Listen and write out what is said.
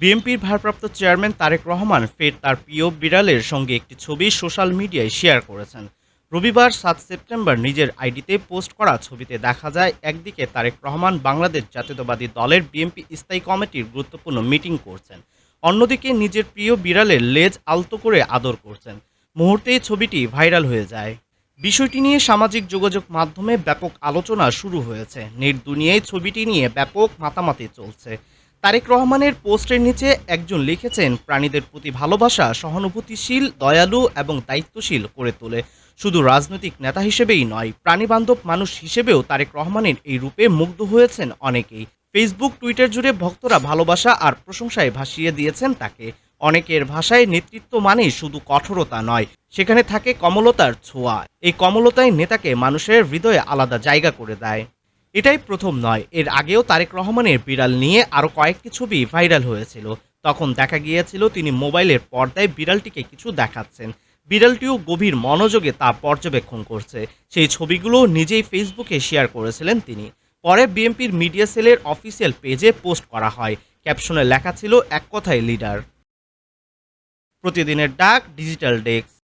বিএনপির ভারপ্রাপ্ত চেয়ারম্যান তারেক রহমান ফের তার প্রিয় বিড়ালের সঙ্গে একটি ছবি সোশ্যাল মিডিয়ায় শেয়ার করেছেন। রবিবার 7 সেপ্টেম্বর নিজের আইডিতে পোস্ট করা ছবিতে দেখা যায়, একদিকে তারেক রহমান বাংলাদেশ জাতীয়তাবাদী দলের বিএনপি স্থায়ী কমিটির গুরুত্বপূর্ণ মিটিং করছেন, অন্যদিকে নিজের প্রিয় বিড়ালের লেজ আলতো করে আদর করছেন। মুহূর্তেই ছবিটি ভাইরাল হয়ে যায়। বিষয়টি নিয়ে সামাজিক যোগাযোগ মাধ্যমে ব্যাপক আলোচনা শুরু হয়েছে। নেট দুনিয়ায় ছবিটি নিয়ে ব্যাপক মাতামাতি চলছে। তারেক রহমানের পোস্টের নিচে একজন লিখেছেন, প্রাণীদের প্রতি ভালোবাসা সহানুভূতিশীল, দয়ালু এবং দায়িত্বশীল করে তোলে। শুধু রাজনৈতিক নেতা হিসেবেই নয়, প্রাণীবান্ধব মানুষ হিসেবেও তারেক রহমানের এই রূপে মুগ্ধ হয়েছেন অনেকেই। ফেসবুক, টুইটার জুড়ে ভক্তরা ভালোবাসা আর প্রশংসায় ভাসিয়ে দিয়েছেন তাকে। অনেকের ভাষায় নেতৃত্ব মানে শুধু কঠোরতা নয়, সেখানে থাকে কমলতার ছোঁয়া। এই কমলতাই নেতাকে মানুষের হৃদয়ে আলাদা জায়গা করে দেয়। এটাই প্রথম নয়, এর আগেও তারেক রহমানের বিড়াল নিয়ে আরও কয়েকটি ছবি ভাইরাল হয়েছিল। তখন দেখা গিয়েছিল তিনি মোবাইলের পর্দায় বিড়ালটিকে কিছু দেখাচ্ছেন। বিড়ালটিও গভীর মনোযোগে তা পর্যবেক্ষণ করছে। সেই ছবিগুলো নিজেই ফেসবুকে শেয়ার করেছিলেন তিনি। পরে বিএনপির মিডিয়া সেলের অফিসিয়াল পেজে পোস্ট করা হয়। ক্যাপশনে লেখা ছিল, এক কথায় লিডার। প্রতিদিনের ডাক, ডিজিটাল ডেস্ক।